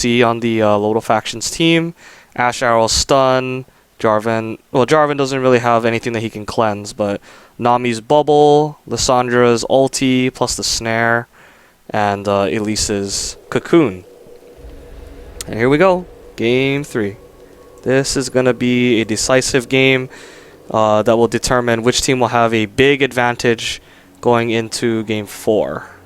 see on the LoLdo factions team. Ash Arrow stun. Jarvan, well, Jarvan doesn't really have anything that he can cleanse, but Nami's bubble, Lissandra's ulti, plus the snare, and Elise's cocoon. And here we go, game 3. This is going to be a decisive game that will determine which team will have a big advantage going into game 4.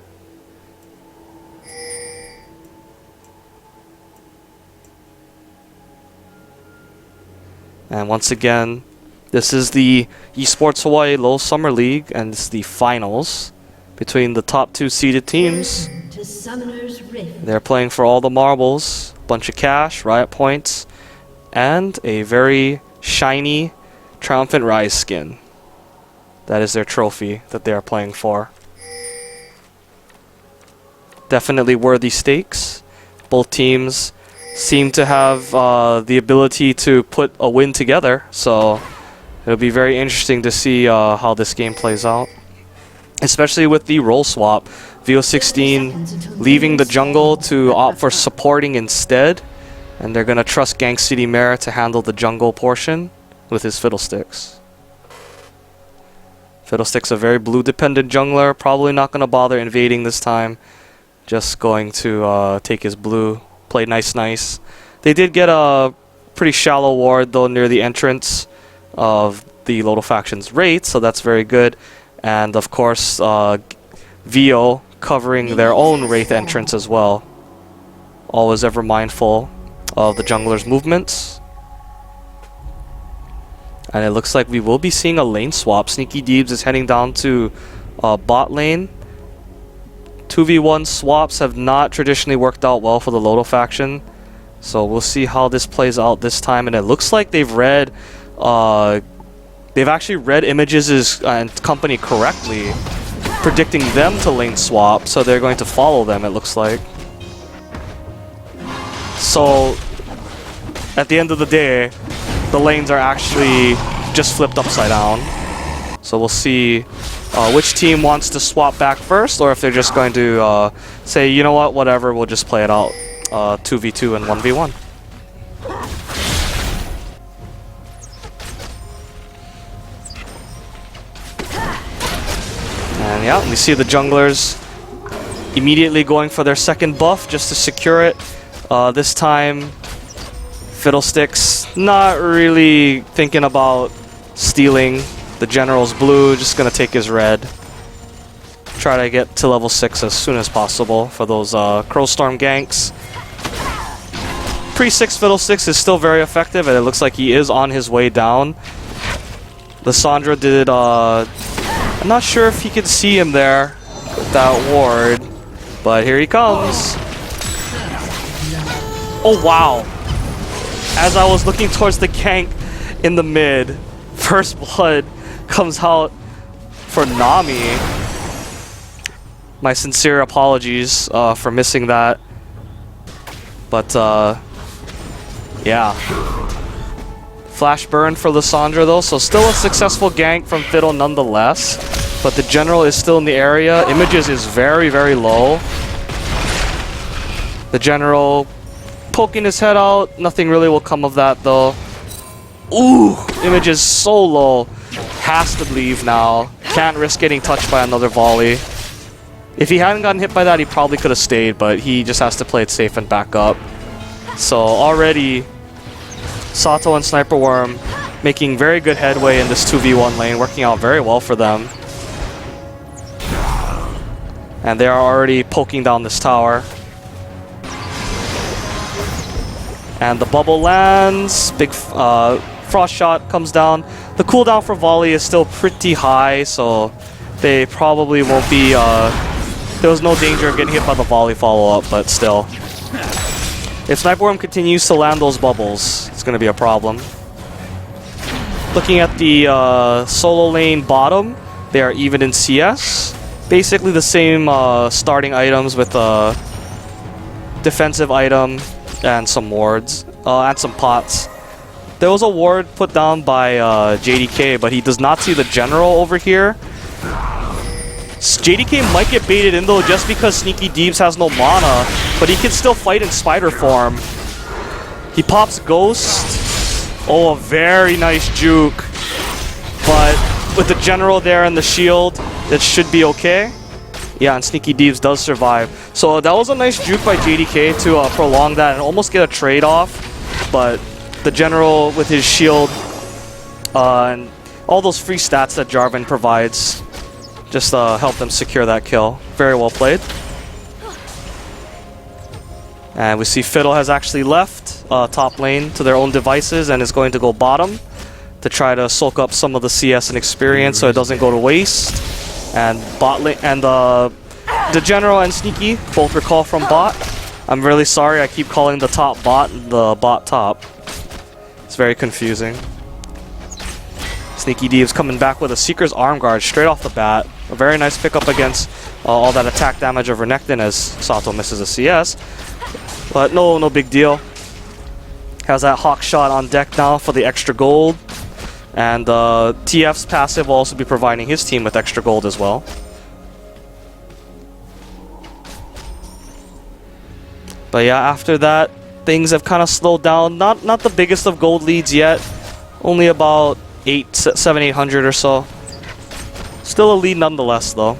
And once again, this is the eSportsHI LoL Summer League, and it's the finals between the top 2 seeded teams. They're playing for all the marbles, bunch of cash, riot points, and a very shiny Triumphant Ryze skin. That is their trophy that they are playing for. Definitely worthy stakes. Both teams seem to have the ability to put a win together, so it'll be very interesting to see how this game plays out, especially with the role swap. VO16 leaving the jungle to opt for supporting instead, and they're gonna trust Gang City Mare to handle the jungle portion with his Fiddlesticks. Fiddlesticks a very blue dependent jungler, probably not gonna bother invading this time, just going to take his blue. Play nice. They did get a pretty shallow ward though near the entrance of the LoLdo faction's Wraith, so that's very good. And of course, VO covering their own Wraith entrance as well. Always ever mindful of the jungler's movements. And it looks like we will be seeing a lane swap. Sneaky Deebs is heading down to bot lane. 2v1 swaps have not traditionally worked out well for the LoLdo faction, so we'll see how this plays out this time. And it looks like they've actually read Images' and company correctly, predicting them to lane swap, so they're going to follow them, it looks like. So at the end of the day, the lanes are actually just flipped upside down. So we'll see which team wants to swap back first, or if they're just going to say, you know what, whatever, we'll just play it out 2v2 and 1v1. And yeah, we see the junglers immediately going for their second buff just to secure it. This time, Fiddlesticks not really thinking about stealing. The general's blue, just gonna take his red. Try to get to level 6 as soon as possible for those Crowstorm ganks. Pre-6 Fiddlesticks is still very effective, and it looks like he is on his way down. Lissandra did, I'm not sure if he could see him there with that ward, but here he comes. Oh wow! As I was looking towards the gank in the mid, First Blood comes out for Nami. My sincere apologies for missing that. But yeah. Flash burn for Lissandra though, so still a successful gank from Fiddle nonetheless. But the general is still in the area. Images is very, very low. The general poking his head out. Nothing really will come of that though. Ooh! Images so low. Has to leave now. Can't risk getting touched by another volley. If he hadn't gotten hit by that, he probably could have stayed, but he just has to play it safe and back up. So already, Sato and Sniper Worm making very good headway in this 2v1 lane, working out very well for them. And they are already poking down this tower. And the bubble lands. Big frost shot comes down. The cooldown for volley is still pretty high, so they probably won't be... there was no danger of getting hit by the volley follow-up, but still. If Sniper Worm continues to land those bubbles, it's going to be a problem. Looking at the solo lane bottom, they are even in CS. Basically the same starting items with a defensive item and some wards, and some pots. There was a ward put down by JDK, but he does not see the general over here. JDK might get baited in though just because Sneaky Deebs has no mana. but he can still fight in spider form. He pops Ghost. Oh, a very nice juke. But with the general there and the shield, it should be okay. Yeah, and Sneaky Deeves does survive. So that was a nice juke by JDK to prolong that and almost get a trade off. But the general with his shield and all those free stats that Jarvan provides just help them secure that kill. Very well played. And we see Fiddle has actually left top lane to their own devices and is going to go bottom to try to soak up some of the CS and experience so it doesn't go to waste. And bot lane and the general and Sneaky both recall from bot. I'm really sorry I keep calling the top bot the bot top. It's very confusing. Sneaky Deeves coming back with a Seeker's Arm Guard straight off the bat. A very nice pickup against all that attack damage of Renekton as Sato misses a CS. But no big deal. Has that Hawk shot on deck now for the extra gold. And TF's passive will also be providing his team with extra gold as well. But yeah, after that, things have kind of slowed down. Not the biggest of gold leads yet. Only about 700-800 or so. Still a lead nonetheless, though.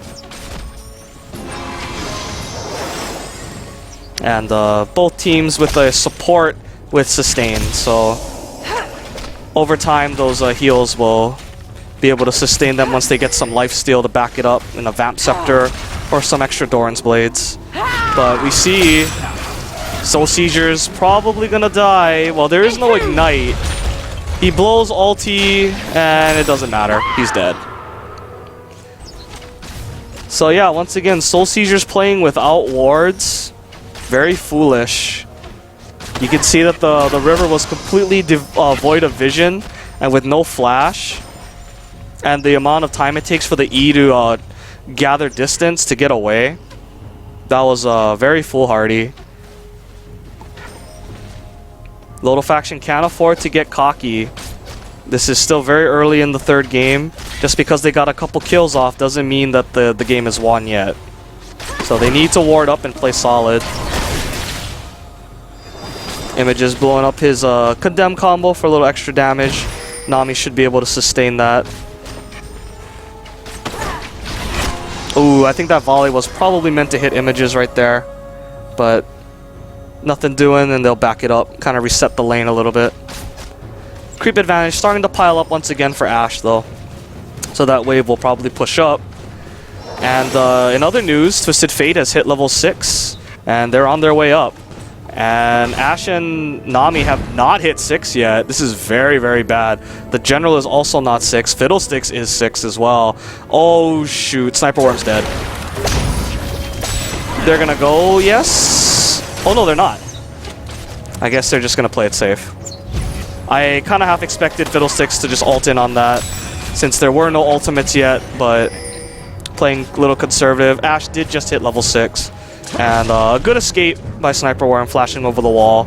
And both teams with a support with sustain, so over time those heals will be able to sustain them once they get some lifesteal to back it up in a Vamp Scepter or some extra Doran's Blades. But we see Soul Seizure's probably gonna die. Well, there is no Ignite. He blows ulti and it doesn't matter. He's dead. So yeah, once again, Soul Seizure's playing without wards. Very foolish. You can see that the river was completely void of vision and with no flash. And the amount of time it takes for the E to gather distance to get away. That was very foolhardy. LoLdo faction can't afford to get cocky. This is still very early in the third game. Just because they got a couple kills off doesn't mean that the game is won yet. So they need to ward up and play solid. Image is blowing up his Condemn combo for a little extra damage. Nami should be able to sustain that. Ooh, I think that volley was probably meant to hit Images right there. But nothing doing, and they'll back it up. Kind of reset the lane a little bit. Creep advantage starting to pile up once again for Ashe, though. So that wave will probably push up. And in other news, Twisted Fate has hit level 6, and they're on their way up. And Ashe and Nami have not hit 6 yet. This is very, very bad. The General is also not 6. Fiddlesticks is 6 as well. Oh, shoot. Sniper Worm's dead. They're gonna go, yes? Oh, no, they're not. I guess they're just gonna play it safe. I kind of half expected Fiddlesticks to just ult in on that, since there were no ultimates yet, but playing a little conservative. Ashe did just hit level 6. And a good escape by Sniper Worm, flashing over the wall.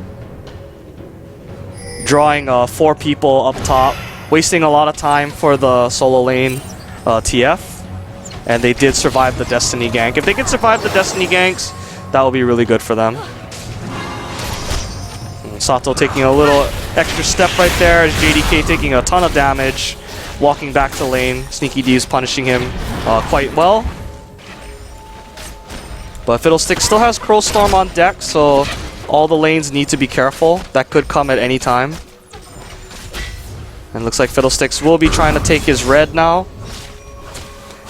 Drawing 4 people up top, wasting a lot of time for the solo lane TF. And they did survive the Destiny gank. If they can survive the Destiny ganks, that will be really good for them. Sato taking a little extra step right there as JDK taking a ton of damage. Walking back to lane, Sneaky Deeves punishing him quite well. But Fiddlestick still has Crow Storm on deck, so all the lanes need to be careful. That could come at any time. And looks like Fiddlesticks will be trying to take his red now.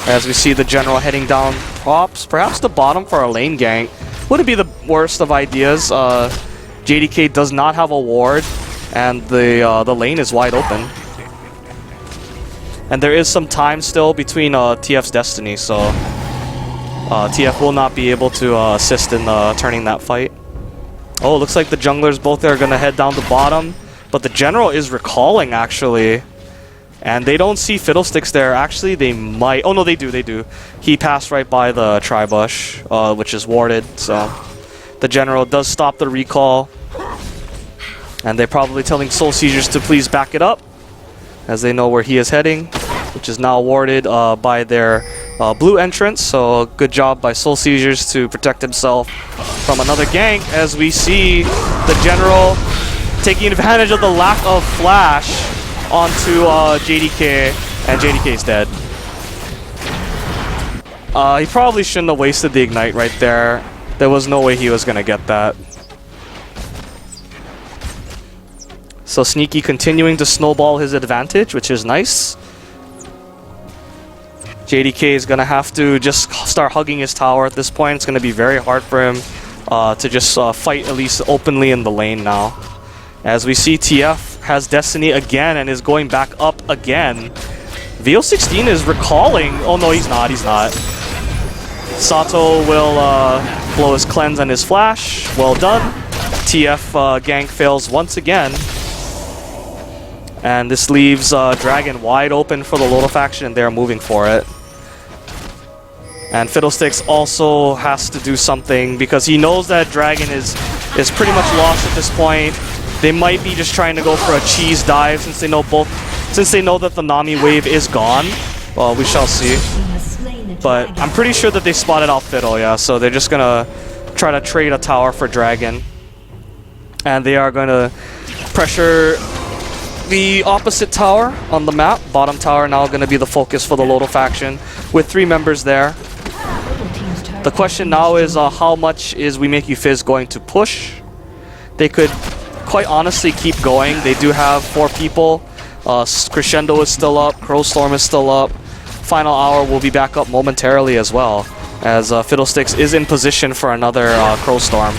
As we see the General heading down perhaps the bottom for a lane gank. Wouldn't be the worst of ideas. JDK does not have a ward, and the lane is wide open. And there is some time still between TF's Destiny, so TF will not be able to assist in turning that fight. Oh, looks like the junglers both are going to head down the bottom, but the General is recalling, actually. And they don't see Fiddlesticks there. Actually, they might. Oh, no, they do. He passed right by the Tribush, which is warded, so the General does stop the recall. And they're probably telling Soul Seizures to please back it up, as they know where he is heading, which is now warded by their blue entrance. So good job by Soul Seizures to protect himself. from another gank as we see the general taking advantage of the lack of flash onto JDK, and JDK's dead. He probably shouldn't have wasted the ignite right there. There was no way he was gonna get that. So Sneaky continuing to snowball his advantage, which is nice. JDK is gonna have to just start hugging his tower at this point. It's gonna be very hard for him to just fight at least openly in the lane now. As we see TF has Destiny again and is going back up again. VO16 is recalling. Oh no, he's not. He's not. Sato will blow his cleanse and his flash. Well done. TF gank fails once again. And this leaves Dragon wide open for the LoLdo faction, and they're moving for it. And Fiddlesticks also has to do something because he knows that Dragon is pretty much lost at this point. They might be just trying to go for a cheese dive since they know that the Nami wave is gone. Well, we shall see. But I'm pretty sure that they spotted out Fiddle, yeah, so they're just gonna try to trade a tower for Dragon. And they are gonna pressure the opposite tower on the map. Bottom tower now going to be the focus for the LoLdo faction with 3 members there. The question now is how much is We Make You Fizz going to push? They could quite honestly keep going. They do have 4 people. Crescendo is still up. Crowstorm is still up. Final Hour will be back up momentarily as well, as Fiddlesticks is in position for another Crowstorm.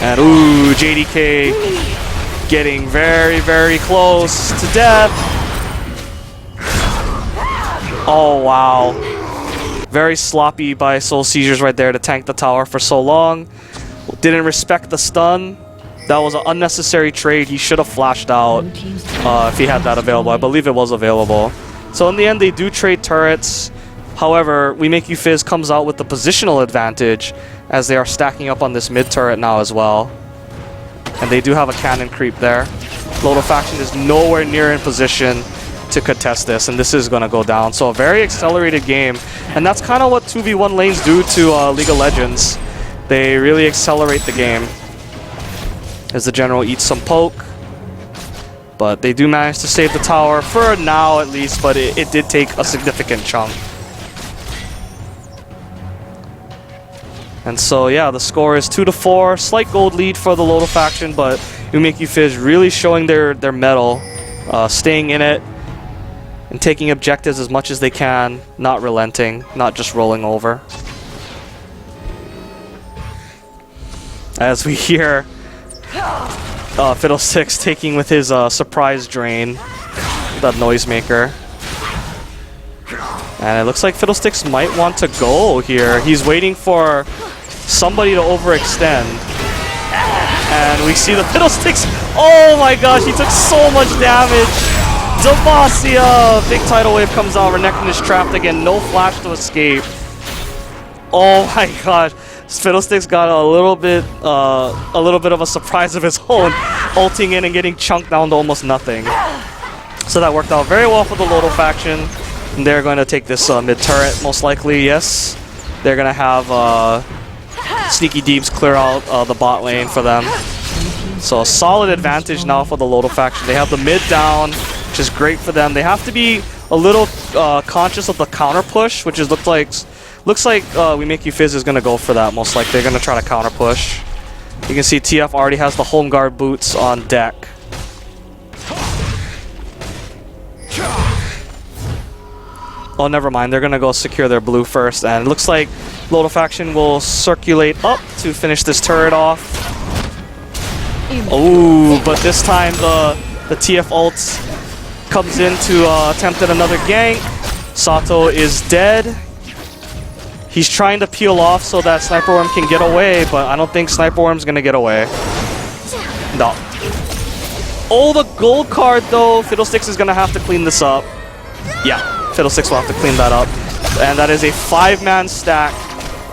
And ooh, JDK getting very, very close to death. Oh, wow. Very sloppy by Soul Seizures right there to tank the tower for so long. Didn't respect the stun. That was an unnecessary trade. He should have flashed out if he had that available. I believe it was available. So in the end, they do trade turrets. However, We Make You Fizz comes out with the positional advantage as they are stacking up on this mid turret now as well. And they do have a cannon creep there. LoLdo faction is nowhere near in position to contest this, and this is going to go down. So a very accelerated game, and that's kind of what 2v1 lanes do to League of Legends. They really accelerate the game. As the general eats some poke. But they do manage to save the tower, for now at least, but it did take a significant chunk. And so, yeah, the score is 2-4. Slight gold lead for the LoLdo faction, but We Make You Fizz really showing their mettle, staying in it, and taking objectives as much as they can, not relenting, not just rolling over. As we hear Fiddlesticks taking with his surprise drain, that noisemaker. And it looks like Fiddlesticks might want to go here. He's waiting for somebody to overextend. And we see the Fiddlesticks. Oh my gosh, he took so much damage. Demacia! Big tidal wave comes out. Renekton is trapped again. No flash to escape. Oh my gosh. Fiddlesticks got a little bit of a surprise of his own, ulting in and getting chunked down to almost nothing. So that worked out very well for the LoLdo faction. And they're going to take this mid turret, most likely, yes. They're going to have Sneaky Deeps clear out the bot lane for them. So a solid advantage now for the LoLdo faction. They have the mid down, which is great for them. They have to be a little conscious of the counter push, which is looks like We Make You Fizz is going to go for that, most likely. They're going to try to counter push. You can see TF already has the home guard boots on deck. Oh, never mind. They're going to go secure their blue first. And it looks like LoLdo faction will circulate up to finish this turret off. Oh, but this time the TF ult comes in to attempt at another gank. Sato is dead. He's trying to peel off so that Sniper Worm can get away, but I don't think Sniper Worm's going to get away. No. Oh, the gold card, though. Fiddlesticks is going to have to clean this up. Yeah. Fiddlesticks will have to clean that up. And that is a 5-man stack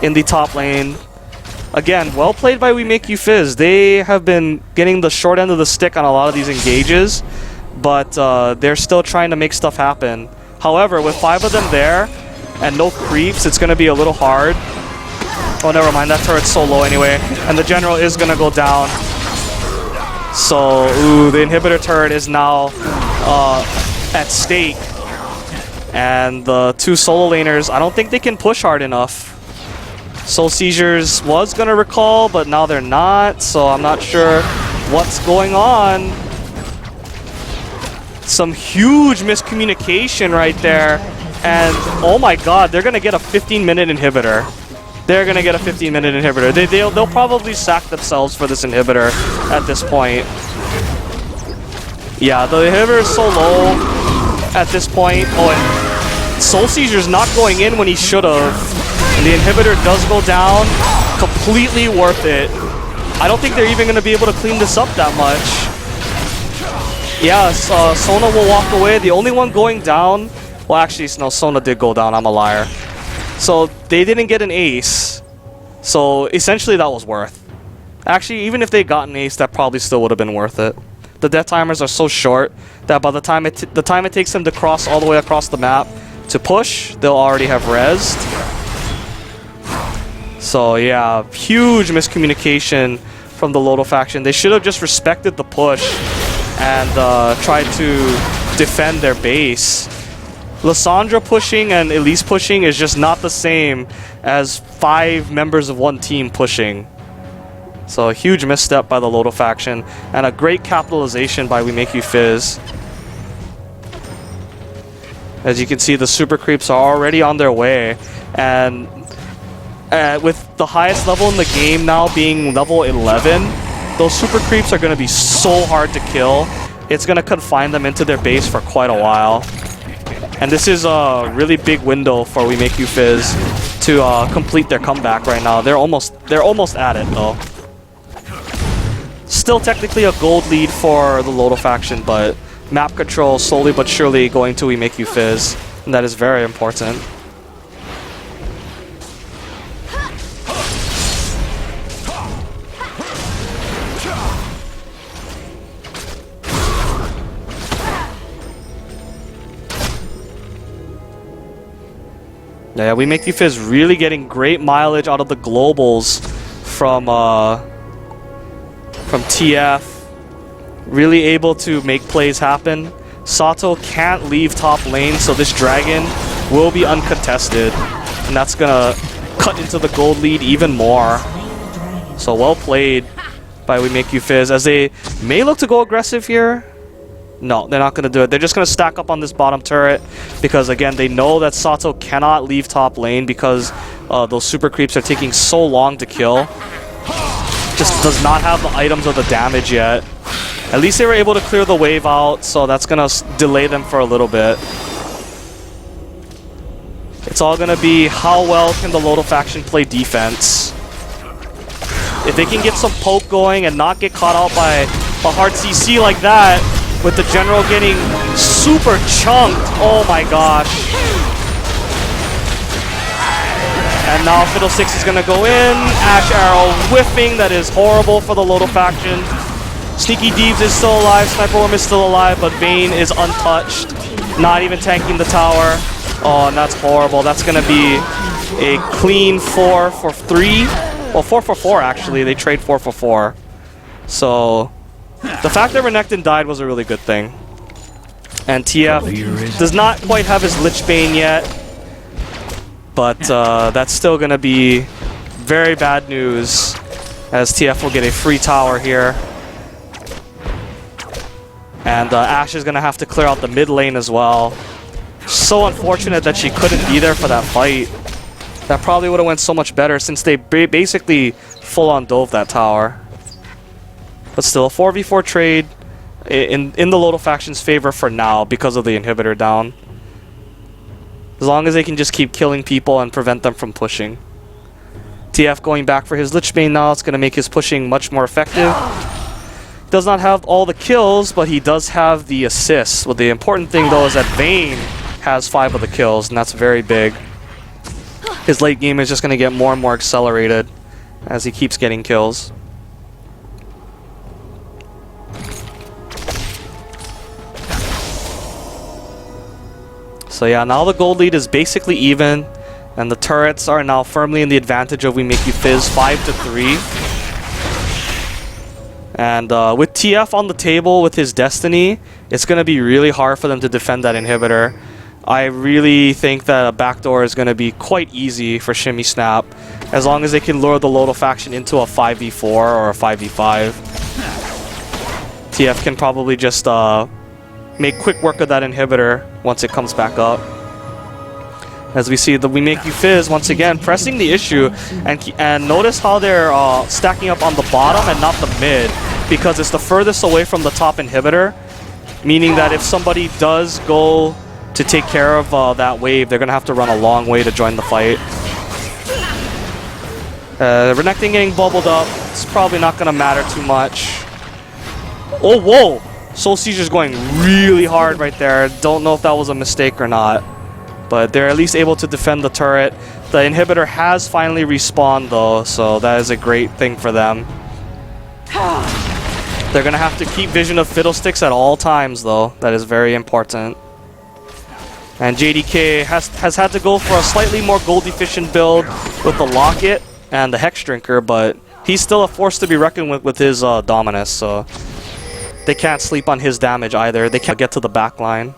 in the top lane. Again, well played by We Make You Fizz. They have been getting the short end of the stick on a lot of these engages, but they're still trying to make stuff happen. However, with 5 of them there and no creeps, it's going to be a little hard Oh, never mind. That turret's so low anyway. And the general is going to go down. So, ooh, the inhibitor turret is now at stake. And the two solo laners, I don't think they can push hard enough. Soul Seizures was going to recall, but now they're not. So I'm not sure what's going on. Some huge miscommunication right there. And oh my god, they're going to get a 15-minute inhibitor. They're going to get a 15-minute inhibitor. They'll probably sack themselves for this inhibitor at this point. Yeah, the inhibitor is so low at this point. Oh, and Soul Seizure's not going in when he should have. And the inhibitor does go down. Completely worth it. I don't think they're even going to be able to clean this up that much. Yeah, Sona will walk away. The only one going down... Well, actually, no, Sona did go down. I'm a liar. So they didn't get an ace. So essentially that was worth. Actually, even if they got an ace, that probably still would have been worth it. The death timers are so short that by the time it takes them to cross all the way across the map to push, they'll already have rezzed. So yeah, huge miscommunication from the LoLdo faction. They should have just respected the push and tried to defend their base. Lissandra pushing and Elise pushing is just not the same as 5 members of one team pushing. So a huge misstep by the LoLdo faction and a great capitalization by We Make You Fizz. As you can see, the super creeps are already on their way, and with the highest level in the game now being level 11, those super creeps are going to be so hard to kill. It's going to confine them into their base for quite a while. And this is a really big window for We Make You Fizz to complete their comeback right now. They're almost at it though. Still technically a gold lead for the LoLdo faction, but map control slowly but surely going to We Make You Fizz, and that is very important. Yeah, We Make You Fizz really getting great mileage out of the globals from TF. Really able to make plays happen. Sato can't leave top lane, so this dragon will be uncontested. And that's gonna cut into the gold lead even more. So well played by We Make You Fizz, as they may look to go aggressive here. No, they're not going to do it. They're just going to stack up on this bottom turret because, again, they know that Sato cannot leave top lane because those super creeps are taking so long to kill. Just does not have the items or the damage yet. At least they were able to clear the wave out, so that's going to delay them for a little bit. It's all going to be how well can the LoLdo faction play defense. If they can get some poke going and not get caught out by a hard CC like that, with the general getting super chunked. Oh my gosh. And now Fiddlesticks is going to go in. Ash Arrow whiffing. That is horrible for the LoLdo faction. Sneaky Deeves is still alive. Sniper Worm is still alive, but Vayne is untouched. Not even tanking the tower. Oh, and that's horrible. That's going to be a clean 4 for 3. Well, 4 for 4 actually. They trade 4 for 4. So the fact that Renekton died was a really good thing. And TF does not quite have his Lich Bane yet, but that's still going to be very bad news, as TF will get a free tower here. And Ashe is going to have to clear out the mid lane as well. So unfortunate that she couldn't be there for that fight. That probably would have went so much better, since they basically full-on dove that tower. But still, a 4v4 trade in the LoLdo faction's favor for now because of the inhibitor down. As long as they can just keep killing people and prevent them from pushing. TF going back for his Lich Bane now. It's going to make his pushing much more effective. Does not have all the kills, but he does have the assists. Well, the important thing, though, is that Vayne has 5 of the kills, and that's very big. His late game is just going to get more and more accelerated as he keeps getting kills. So yeah, now the gold lead is basically even, And the turrets are now firmly in the advantage of We Make You Fizz 5-3. And with TF on the table with his Destiny, it's going to be really hard for them to defend that inhibitor. I really think that a backdoor is going to be quite easy for Shimmy Snap, as long as they can lure the LoLdo faction into a 5v4 or a 5v5. TF can probably just make quick work of that inhibitor once it comes back up. As we see the We Make You Fizz once again pressing the issue, and notice how they're stacking up on the bottom and not the mid, because it's the furthest away from the top inhibitor, meaning that if somebody does go to take care of that wave, they're gonna have to run a long way to join the fight. Renekton getting bubbled up, it's probably not gonna matter too much. Oh, whoa! Soul Seizure's going really hard right there. Don't know if that was a mistake or not. But they're at least able to defend the turret. The inhibitor has finally respawned though, so that is a great thing for them. They're gonna have to keep vision of Fiddlesticks at all times though. That is very important. And JDK has had to go for a slightly more gold efficient build with the Locket and the Hex Drinker, but he's still a force to be reckoned with his Dominus, so they can't sleep on his damage either. They can't get to the back line.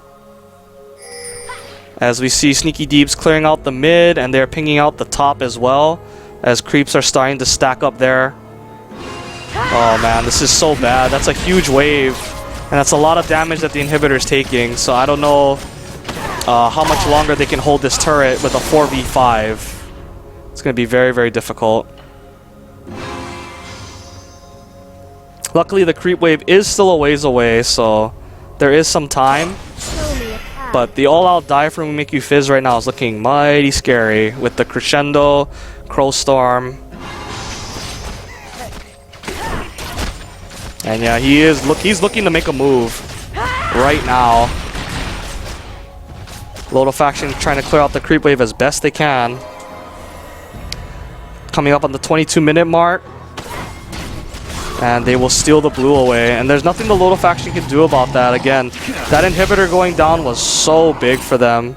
As we see Sneaky Deeps clearing out the mid, and they're pinging out the top as well, as creeps are starting to stack up there. Oh man, this is so bad. That's a huge wave, and that's a lot of damage that the inhibitor is taking, so I don't know how much longer they can hold this turret with a 4v5. It's going to be very, very difficult. Luckily, the creep wave is still a ways away, so there is some time. But the all-out dive from We Make You Fizz right now is looking mighty scary with the Crescendo, Crowstorm. And yeah, he's looking to make a move right now. LoLdo faction trying to clear out the creep wave as best they can. Coming up on the 22-minute mark. And they will steal the blue away. And there's nothing the LoLdo faction can do about that. Again, that inhibitor going down was so big for them.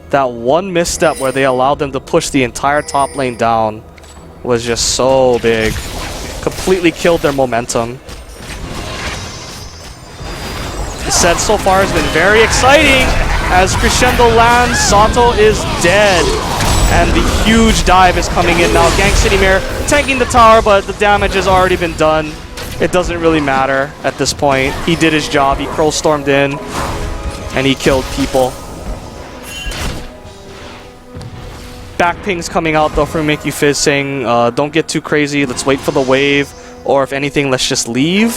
That one misstep where they allowed them to push the entire top lane down was just so big. Completely killed their momentum. The set so far has been very exciting. As Crescendo lands, Sato is dead. And the huge dive is coming in now. Gang City Mirror tanking the tower, but the damage has already been done. It doesn't really matter at this point. He did his job. He crow stormed in, and he killed people. Back pings coming out though from Make You Fizz saying, don't get too crazy. Let's wait for the wave, or if anything, let's just leave.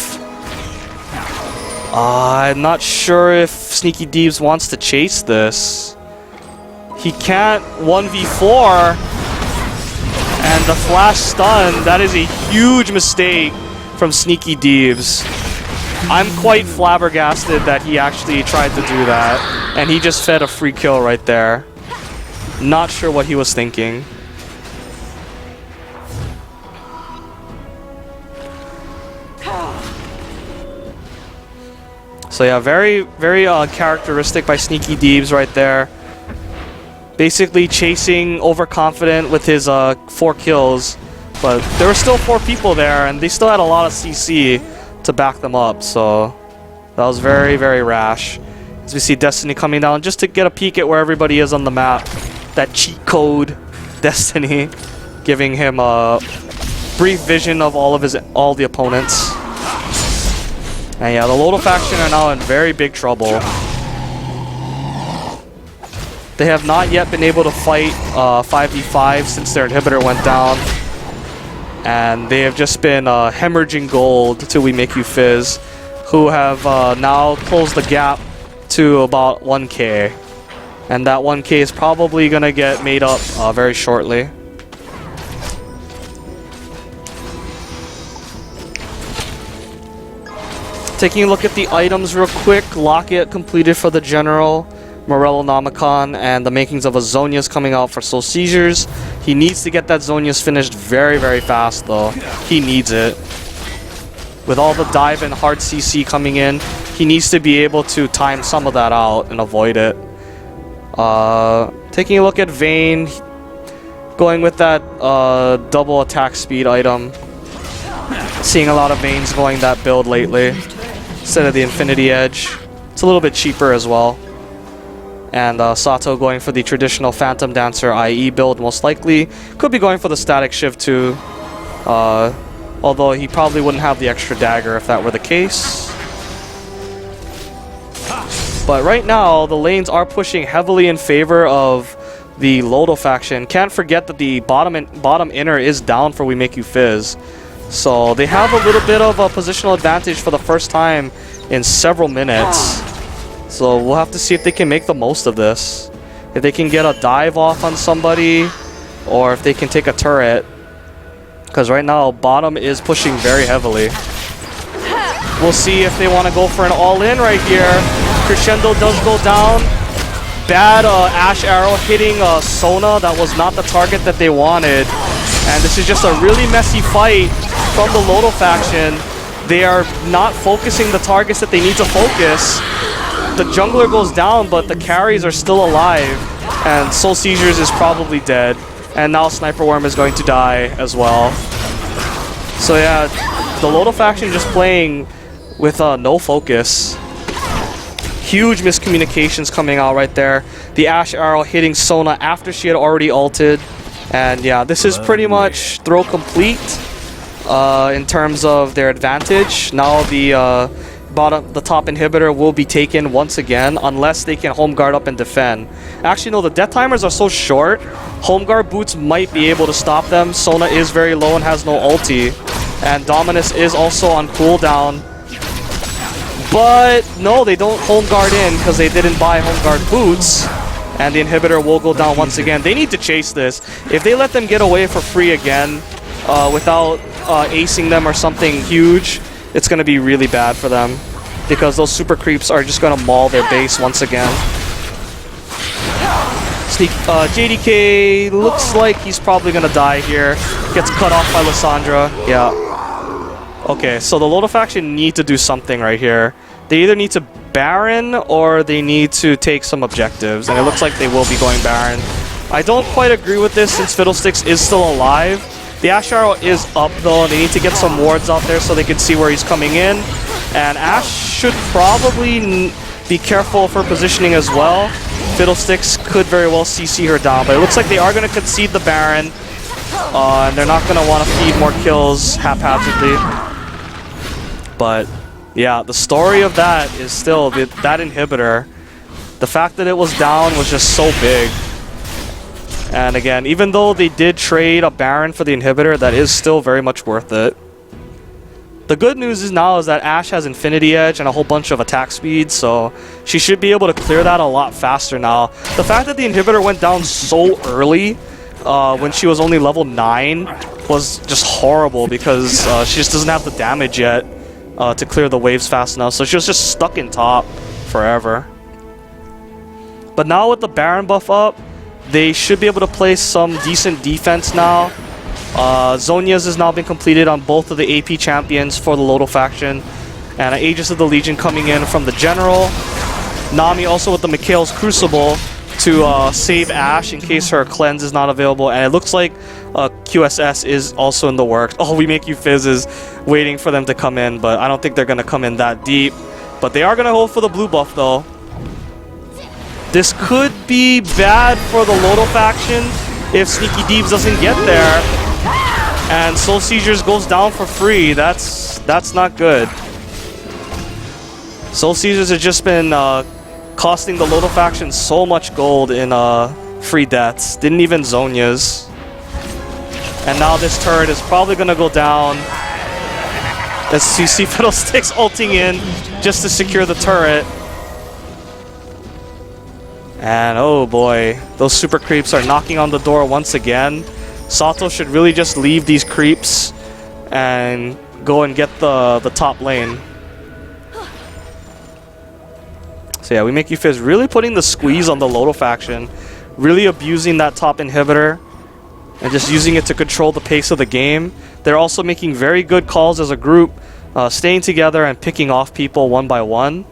I'm not sure if Sneaky Deeps wants to chase this. He can't 1v4, and the flash stun, that is a huge mistake from Sneaky Deeps. I'm quite flabbergasted that he actually tried to do that, and he just fed a free kill right there. Not sure what he was thinking. So yeah, very, very characteristic by Sneaky Deeps right there. Basically chasing overconfident with his 4 kills, but there were still 4 people there, and they still had a lot of CC to back them up, so that was very, very rash. As we see Destiny coming down just to get a peek at where everybody is on the map. That cheat code Destiny giving him a brief vision of all the opponents. And yeah, the LoLdo faction are now in very big trouble. They have not yet been able to fight 5v5 since their inhibitor went down. And they have just been hemorrhaging gold till We Make You Fizz, who have now closed the gap to about 1k. And that 1k is probably going to get made up very shortly. Taking a look at the items real quick. Locket completed for the General. Morello Nomicon, and the makings of a Zhonya's coming out for Soul Seizures. He needs to get that Zhonya's finished very, very fast though. He needs it. With all the dive and hard CC coming in, he needs to be able to time some of that out and avoid it. Taking a look at Vayne, Going with that double attack speed item. Seeing a lot of mains going that build lately instead of the Infinity Edge. It's a little bit cheaper as well. And Sato going for the traditional Phantom Dancer IE build most likely. Could be going for the Static Shiv too. Although he probably wouldn't have the extra dagger if that were the case. But right now, the lanes are pushing heavily in favor of the LoLdo faction. Can't forget that the bottom inner is down for We Make You Fizz. So they have a little bit of a positional advantage for the first time in several minutes. So we'll have to see if they can make the most of this. If they can get a dive off on somebody, or if they can take a turret. Because right now, bottom is pushing very heavily. We'll see if they want to go for an all-in right here. Crescendo does go down. Bad Ash Arrow hitting Sona. That was not the target that they wanted. And this is just a really messy fight from the LoLdo faction. They are not focusing the targets that they need to focus. The jungler goes down, but the carries are still alive. And Soul Seizures is probably dead. And now Sniper Worm is going to die as well. So yeah, the LoLdo faction just playing with no focus. Huge miscommunications coming out right there. The Ash Arrow hitting Sona after she had already ulted. And yeah, this is pretty much throw complete in terms of their advantage. Now the top inhibitor will be taken once again unless they can home guard up and defend. Actually, no, the death timers are so short. Home guard boots might be able to stop them. Sona is very low and has no ulti. And Dominus is also on cooldown. But no, they don't home guard in because they didn't buy home guard boots. And the inhibitor will go down once again. They need to chase this. If they let them get away for free again without acing them or something huge, it's going to be really bad for them. Because those super creeps are just going to maul their base once again. JDK looks like he's probably going to die here. Gets cut off by Lissandra. Yeah. Okay, so the LoLdo faction need to do something right here. They either need to Baron or they need to take some objectives. And it looks like they will be going Baron. I don't quite agree with this since Fiddlesticks is still alive. The Ash Arrow is up though. They need to get some wards out there so they can see where he's coming in. And Ash should probably be careful of her positioning as well. Fiddlesticks could very well CC her down, but it looks like they are going to concede the Baron. And they're not going to want to feed more kills haphazardly. But yeah, the story of that is still that inhibitor. The fact that it was down was just so big. And again, even though they did trade a Baron for the inhibitor, that is still very much worth it. The good news is now is that Ashe has Infinity Edge and a whole bunch of attack speed, so she should be able to clear that a lot faster now. The fact that the inhibitor went down so early when she was only level 9 was just horrible because she just doesn't have the damage yet to clear the waves fast enough, so she was just stuck in top forever. But now with the Baron buff up, they should be able to play some decent defense now. Zhonya's has now been completed on both of the AP champions for the LoLdo faction. And Aegis of the Legion coming in from the General. Nami also with the Mikhail's Crucible to save Ashe in case her cleanse is not available. And it looks like QSS is also in the works. Oh, We Make You Fizz is waiting for them to come in, but I don't think they're going to come in that deep. But they are going to hold for the blue buff though. This could be bad for the LoLdo faction if Sneaky Deebs doesn't get there. And Soul Seizures goes down for free. That's not good. Soul Seizures have just been costing the LoLdo faction so much gold in free deaths. Didn't even Zhonya's. And now this turret is probably going to go down. As you see Fiddlesticks ulting in just to secure the turret. And oh boy, those super creeps are knocking on the door once again. Sato should really just leave these creeps and go and get the top lane. So yeah, We Make You Fizz really putting the squeeze on the LoLdo faction. Really abusing that top inhibitor and just using it to control the pace of the game. They're also making very good calls as a group, staying together and picking off people one by one.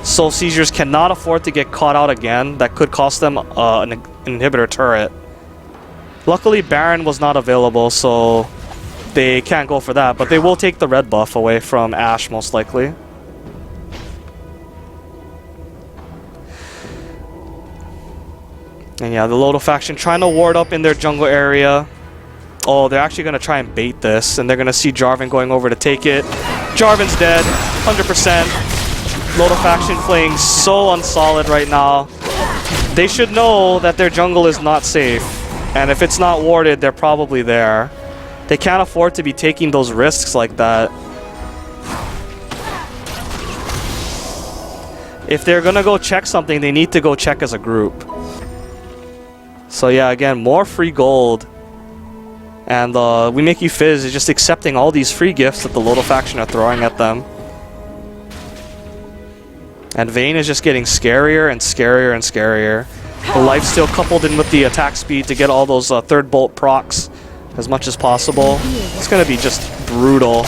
So Soul Seizures cannot afford to get caught out again. That could cost them an inhibitor turret. Luckily, Baron was not available, so they can't go for that. But they will take the red buff away from Ashe, most likely. And yeah, the LoLdo faction trying to ward up in their jungle area. Oh, they're actually going to try and bait this, and they're going to see Jarvan going over to take it. Jarvan's dead, 100%. LoLdo faction playing so unsolid right now. They should know that their jungle is not safe, and if it's not warded, they're probably there. They can't afford to be taking those risks like that. If they're going to go check something, they need to go check as a group. So yeah, again, more free gold. And We Make You Fizz is just accepting all these free gifts that the LoLdo faction are throwing at them. And Vayne is just getting scarier and scarier and scarier. The lifesteal coupled in with the attack speed to get all those third bolt procs as much as possible. It's going to be just brutal.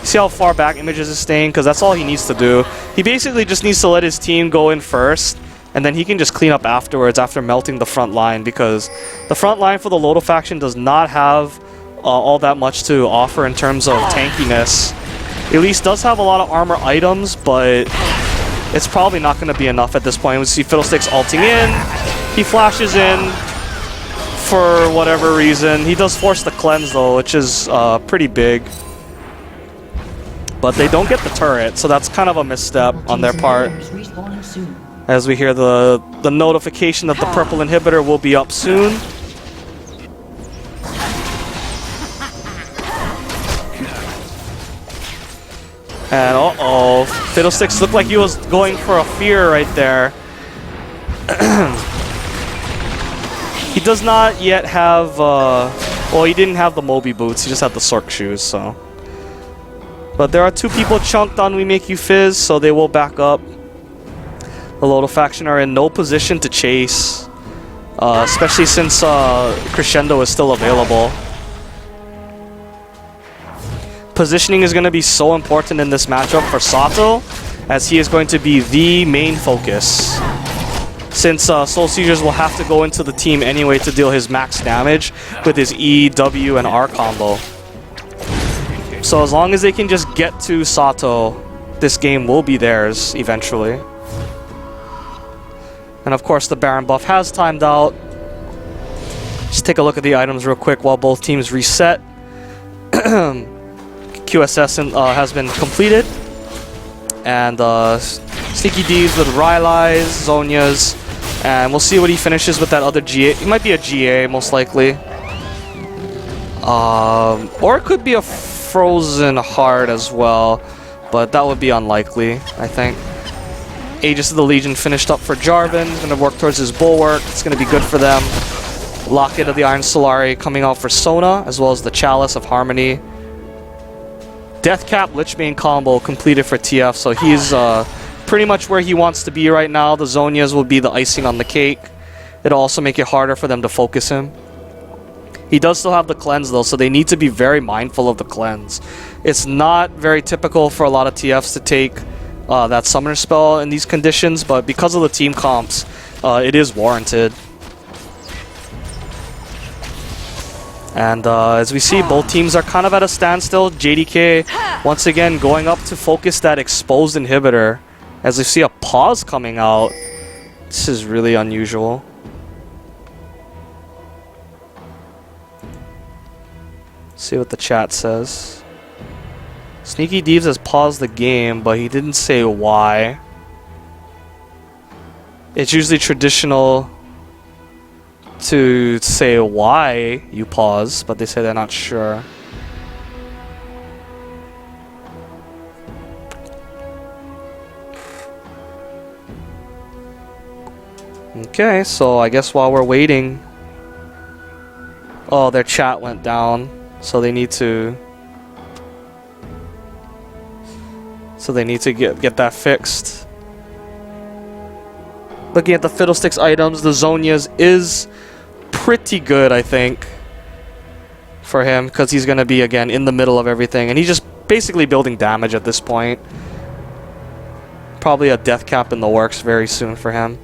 See how far back Images is staying? Because that's all he needs to do. He basically just needs to let his team go in first, and then he can just clean up afterwards after melting the front line, because the front line for the LoLdo faction does not have all that much to offer in terms of tankiness. Elise does have a lot of armor items, but it's probably not going to be enough at this point. We see Fiddlesticks ulting in. He flashes in for whatever reason. He does force the cleanse though, which is pretty big. But they don't get the turret, so that's kind of a misstep on their part. As we hear the notification that the purple inhibitor will be up soon. And uh-oh, Fiddlesticks looked like he was going for a fear right there. He does not yet have, well, he didn't have the Moby boots, he just had the Sork shoes, so. But there are two people chunked on We Make You Fizz, so they will back up. The LoLdo faction are in no position to chase, especially since Crescendo is still available. Positioning is going to be so important in this matchup for Sato, as he is going to be the main focus. Since Soul Seizures will have to go into the team anyway to deal his max damage with his E, W, and R combo. So as long as they can just get to Sato, this game will be theirs eventually. And of course the Baron buff has timed out. Just take a look at the items real quick while both teams reset. QSS has been completed. And Sneaky D's with Ryze, Zhonya's. And we'll see what he finishes with that other GA. It might be a GA most likely. Or it could be a Frozen Heart as well. But that would be unlikely, I think. Aegis of the Legion finished up for Jarvan. He's going to work towards his Bulwark. It's going to be good for them. Locket of the Iron Solari coming out for Sona, as well as the Chalice of Harmony. Deathcap Lichbane combo completed for TF, so he's pretty much where he wants to be right now. The Zhonyas will be the icing on the cake. It'll also make it harder for them to focus him. He does still have the cleanse though, so they need to be very mindful of the cleanse. It's not very typical for a lot of TFs to take that summoner spell in these conditions, but because of the team comps, it is warranted. And as we see, both teams are kind of at a standstill. JDK once again going up to focus that exposed inhibitor. As we see a pause coming out. This is really unusual. See what the chat says. Sneaky Deeves has paused the game, but he didn't say why. It's usually traditional to say why you pause, but they say they're not sure. Okay, so I guess while we're waiting... Oh, their chat went down, so they need to... get that fixed. Looking at the Fiddlesticks items, the Zhonya's is pretty good, I think, for him, because he's going to be, again, in the middle of everything, and he's just basically building damage at this point. probably a death cap in the works very soon for him.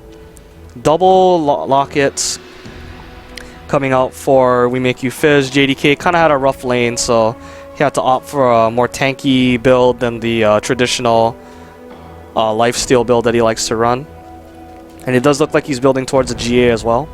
Double lockets coming out for We Make You Fizz. JDK kind of had a rough lane, so he had to opt for a more tanky build than the traditional lifesteal build that he likes to run. And it does look like he's building towards a GA as well.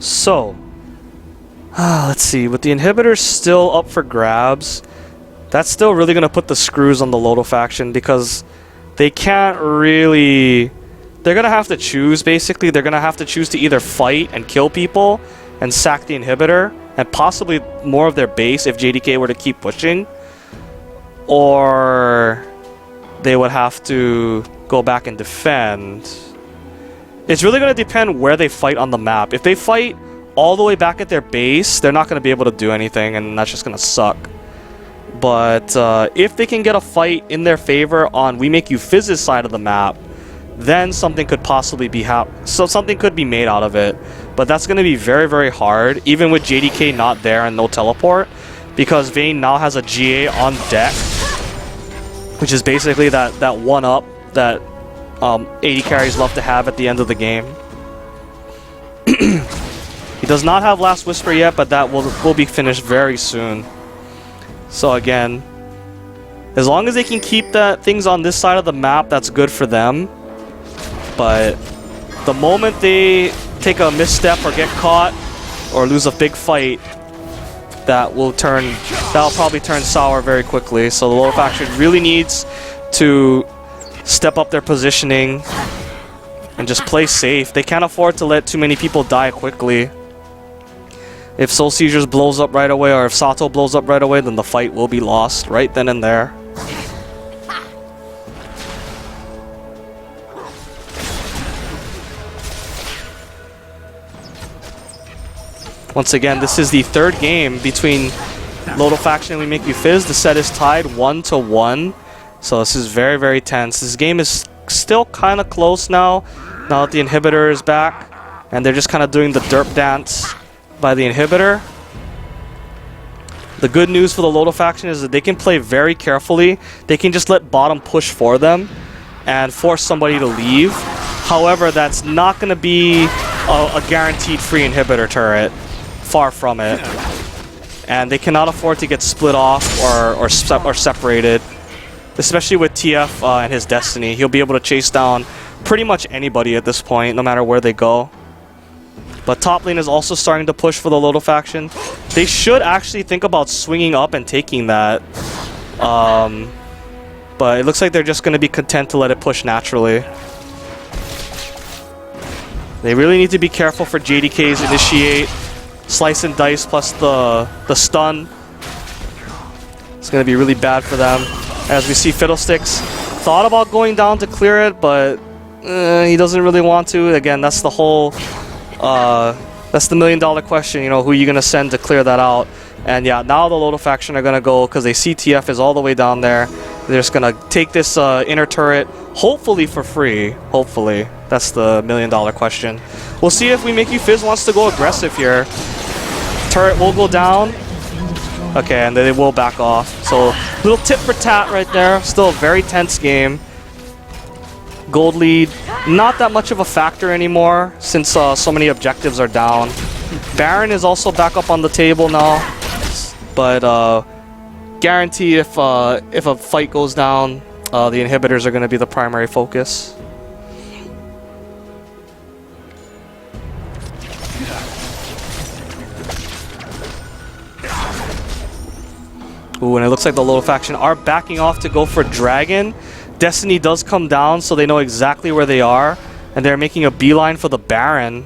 So, let's see, with the inhibitors still up for grabs, that's still really going to put the screws on the LoLdo faction because they can't really... They're going to have to choose, basically. They're going to have to choose to either fight and kill people and sack the inhibitor and possibly more of their base if JDK were to keep pushing, or they would have to go back and defend. It's really going to depend where they fight on the map. If they fight all the way back at their base, they're not going to be able to do anything, and that's just going to suck. But if they can get a fight in their favor on We Make You Fizz's side of the map, then something could possibly be something could be made out of it. But that's going to be very, very hard, even with JDK not there and no teleport, because Vayne now has a GA on deck, which is basically that 1-up that AD carries love to have at the end of the game. He does not have Last Whisper yet, but that will be finished very soon. So again, as long as they can keep things on this side of the map, that's good for them. But the moment they take a misstep or get caught or lose a big fight, that'll probably turn sour very quickly. So the LoLdo faction really needs to step up their positioning and just play safe. They can't afford to let too many people die quickly. If Soul Seizures blows up right away, or if Sato blows up right away, then the fight will be lost right then and there. Once again, this is the third game between LoLdo faction and We Make You Fizz. The set is tied 1-1. So this is very, very tense. This game is still kind of close now that the inhibitor is back. And they're just kind of doing the derp dance by the inhibitor. The good news for the LoLdo faction is that they can play very carefully. They can just let bottom push for them and force somebody to leave. However, that's not going to be a guaranteed free inhibitor turret. Far from it. And they cannot afford to get split off or separated. Especially with TF and his Destiny. He'll be able to chase down pretty much anybody at this point, no matter where they go. But top lane is also starting to push for the LoLdo faction. They should actually think about swinging up and taking that. But it looks like they're just going to be content to let it push naturally. They really need to be careful for JDK's initiate. Slice and dice plus the stun. It's going to be really bad for them. As we see Fiddlesticks thought about going down to clear it, but he doesn't really want to. Again, that's the whole... that's the million-dollar question, you know, who are you going to send to clear that out? And yeah, now the LoLdo faction are going to go, because they see TF is all the way down there. They're just going to take this inner turret, hopefully for free. Hopefully. That's the million-dollar question. We'll see if We Make You Fizz wants to go aggressive here. Turret will go down. Okay, and then they will back off. So, little tit for tat right there. Still a very tense game. Gold lead, not that much of a factor anymore since so many objectives are down. Baron is also back up on the table now, but guarantee if a fight goes down, the inhibitors are going to be the primary focus. Ooh, and it looks like the LoLdo faction are backing off to go for Dragon. Destiny does come down, so they know exactly where they are, and they're making a beeline for the Baron.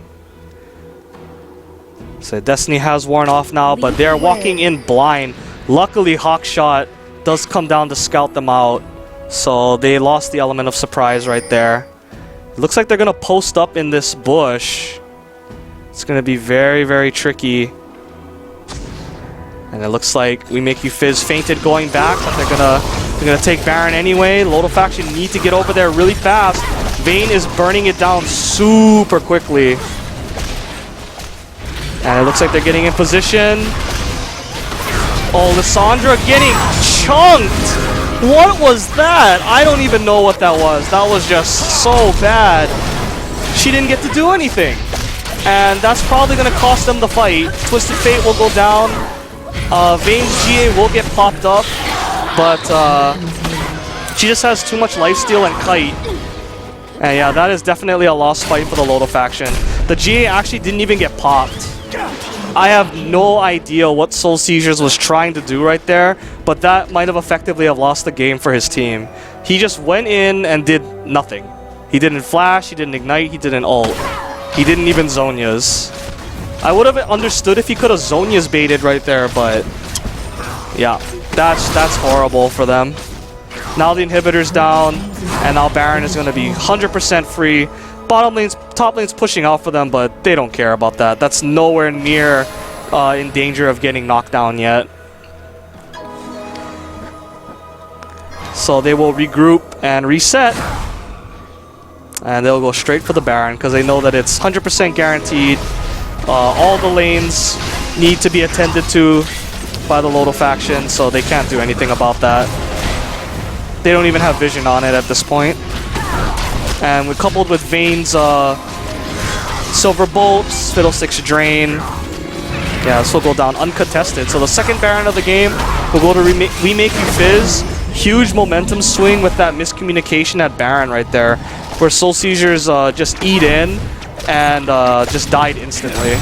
So Destiny has worn off now, but they're walking in blind. Luckily, Hawkshot does come down to scout them out, so they lost the element of surprise right there. It looks like they're going to post up in this bush. It's going to be very, very tricky. And it looks like We Make You Fizz fainted going back, but they're going to They're going to take Baron anyway. LoLdo faction need to get over there really fast. Vayne is burning it down super quickly. And it looks like they're getting in position. Oh, Lissandra getting chunked! What was that? I don't even know what that was. That was just so bad. She didn't get to do anything. And that's probably going to cost them the fight. Twisted Fate will go down. Vayne's GA will get popped up. But she just has too much lifesteal and kite. And yeah, that is definitely a lost fight for the LoLdo faction. The GA actually didn't even get popped. I have no idea what Soul Seizures was trying to do right there, but that might have effectively have lost the game for his team. He just went in and did nothing. He didn't flash, he didn't ignite, he didn't ult. He didn't even Zhonya's. I would have understood if he could have Zhonya's baited right there, but yeah, that's horrible for them. Now the inhibitor's down, and now Baron is going to be 100% free. Top lane's pushing out for them, but they don't care about that. That's nowhere near in danger of getting knocked down yet. So they will regroup and reset. And they'll go straight for the Baron because they know that it's 100% guaranteed. All the lanes need to be attended to by the LoLdo faction, so they can't do anything about that. They don't even have vision on it at this point. And we coupled with Vayne's Silver Bolts, Fiddlesticks Drain. Yeah, this will go down uncontested. So the second Baron of the game will go to We Make You Fizz. Huge momentum swing with that miscommunication at Baron right there, where Soul Seizures just eat in and just died instantly.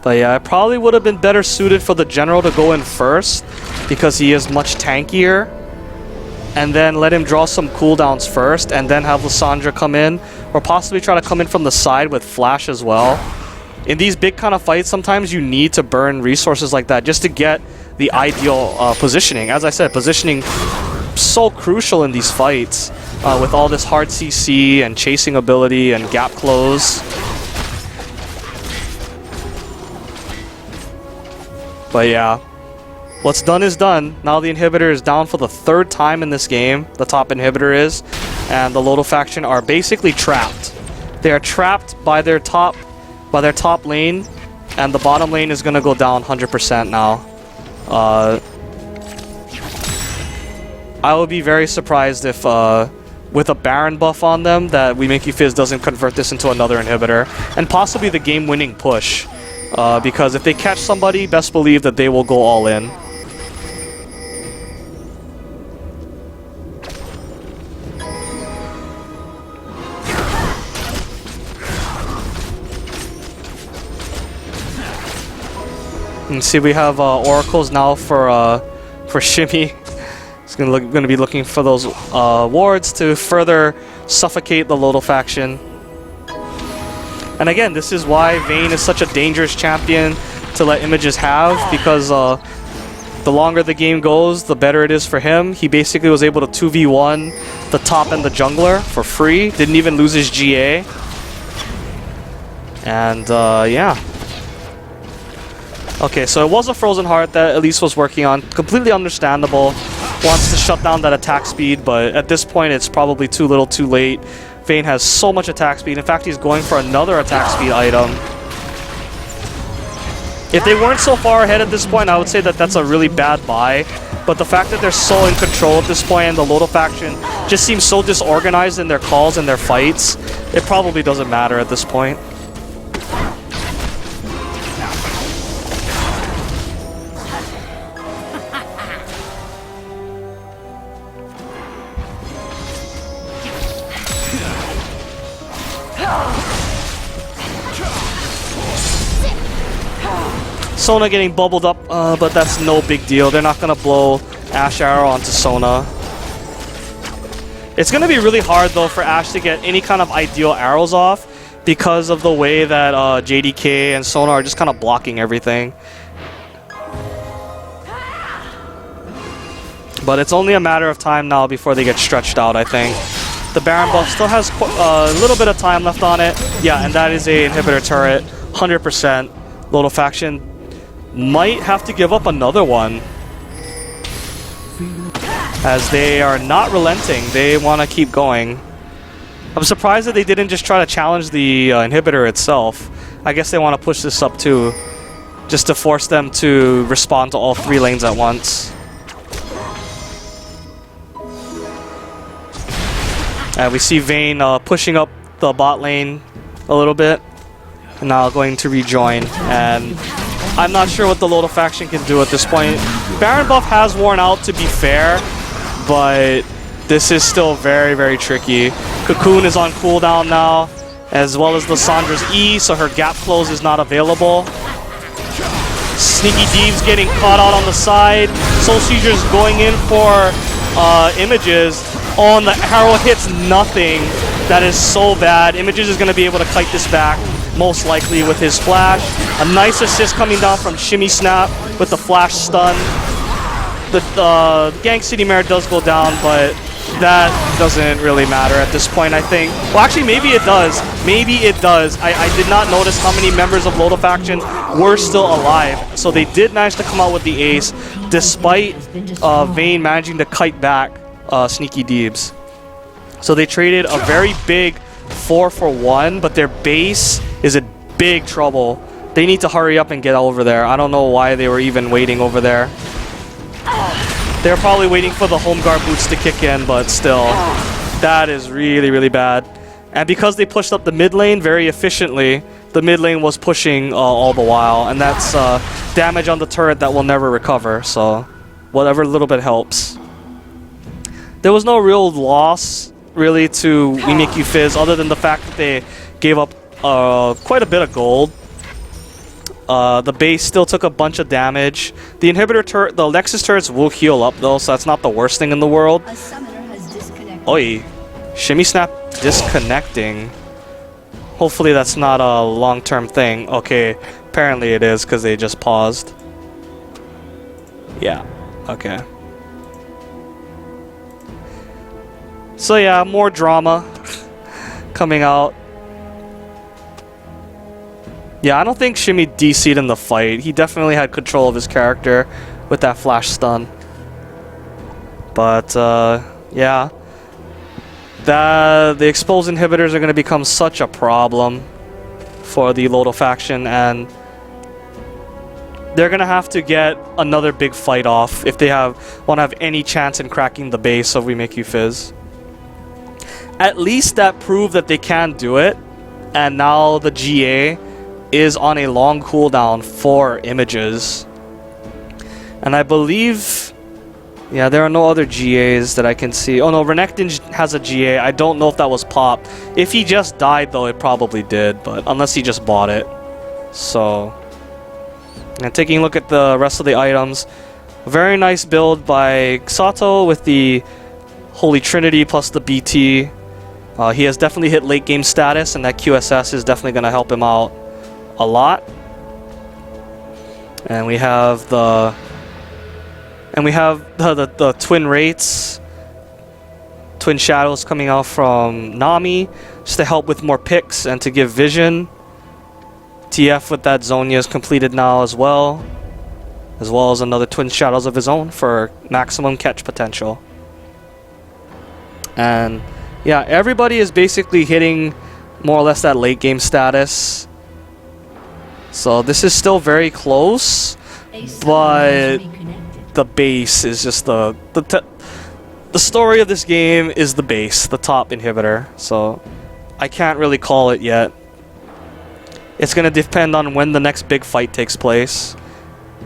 But yeah, it probably would have been better suited for the General to go in first because he is much tankier. And then let him draw some cooldowns first and then have Lissandra come in. Or possibly try to come in from the side with Flash as well. In these big kind of fights, sometimes you need to burn resources like that just to get the ideal positioning. As I said, positioning so crucial in these fights with all this hard CC and chasing ability and gap close. But yeah, what's done is done. Now the inhibitor is down for the third time in this game. The top inhibitor is. And the LoLdo faction are basically trapped. They are trapped by their top lane. And the bottom lane is going to go down 100% now. I would be very surprised if with a Baron buff on them that We Make You Fizz doesn't convert this into another inhibitor. And possibly the game-winning push. Because if they catch somebody, best believe that they will go all in. And see, we have oracles now for Shimmy. He's gonna be looking for those wards to further suffocate the LoLdo faction. And again, this is why Vayne is such a dangerous champion to let Images have, because the longer the game goes, the better it is for him. He basically was able to 2v1 the top and the jungler for free. Didn't even lose his GA. And yeah. Okay, so it was a Frozen Heart that Elise was working on. Completely understandable. Wants to shut down that attack speed, but at this point it's probably too little too late. Vayne has so much attack speed. In fact, he's going for another attack speed item. If they weren't so far ahead at this point, I would say that that's a really bad buy. But the fact that they're so in control at this point and the LoLdo faction just seems so disorganized in their calls and their fights, it probably doesn't matter at this point. Sona getting bubbled up, but that's no big deal. They're not going to blow Ashe Arrow onto Sona. It's going to be really hard, though, for Ashe to get any kind of ideal arrows off because of the way that JDK and Sona are just kind of blocking everything. But it's only a matter of time now before they get stretched out, I think. The Baron buff still has a little bit of time left on it. Yeah, and that is a inhibitor turret, 100%. LoLdo faction might have to give up another one, as they are not relenting. They want to keep going. I'm surprised that they didn't just try to challenge the inhibitor itself. I guess they want to push this up too, just to force them to respond to all 3 lanes at once. We see Vayne pushing up the bot lane a little bit, and now going to rejoin. And I'm not sure what the LoLdo faction can do at this point. Baron buff has worn out, to be fair, but this is still very, very tricky. Cocoon is on cooldown now, as well as Lissandra's E, so her gap close is not available. Sneaky Deeves getting caught out on the side. Soul Seizure's going in for Images. Oh, and the arrow hits nothing. That is so bad. Images is going to be able to kite this back, most likely with his flash. A nice assist coming down from Shimmy Snap with the flash stun. The Gang City Mare does go down, but that doesn't really matter at this point, I think. Well, actually, maybe it does. Maybe it does. I did not notice how many members of LoLdo faction were still alive. So they did manage to come out with the ace, despite Vayne managing to kite back Sneaky Deebs. So they traded a very big 4-for-1, but their base is in big trouble. They need to hurry up and get over there. I don't know why they were even waiting over there. They're probably waiting for the home guard boots to kick in, but still, that is really, really bad. And because they pushed up the mid lane very efficiently, the mid lane was pushing all the while, and that's damage on the turret that will never recover, so whatever little bit helps. There was no real loss, really, to We Make You Fizz, other than the fact that they gave up quite a bit of gold. The base still took a bunch of damage. The inhibitor turret, the Nexus turrets will heal up though, so that's not the worst thing in the world. Oi, Shimmy Snap disconnecting. Hopefully that's not a long-term thing. Okay, apparently it is because they just paused. Yeah, okay. So yeah, more drama coming out. Yeah, I don't think Shimmy DC'd in the fight. He definitely had control of his character with that flash stun. But, yeah. The exposed inhibitors are going to become such a problem for the LoLdo faction, and they're going to have to get another big fight off if they want to have any chance in cracking the base of We Make You Fizz. At least that proved that they can do it, and now the GA is on a long cooldown for Images. And I believe, yeah, there are no other GAs that I can see. Oh no, Renekton has a GA. I don't know if that was popped. If he just died though, it probably did, but unless he just bought it. So, and taking a look at the rest of the items, a very nice build by Sato with the Holy Trinity plus the BT. He has definitely hit late game status, and that QSS is definitely going to help him out a lot. And we have the twin rates, twin shadows coming out from Nami just to help with more picks and to give vision. TF with that Zonia is completed now as well as another twin shadows of his own for maximum catch potential. And yeah, everybody is basically hitting more or less that late game status. So this is still very close, but the base is just the story of this game is the base, the top inhibitor. So I can't really call it yet. It's going to depend on when the next big fight takes place.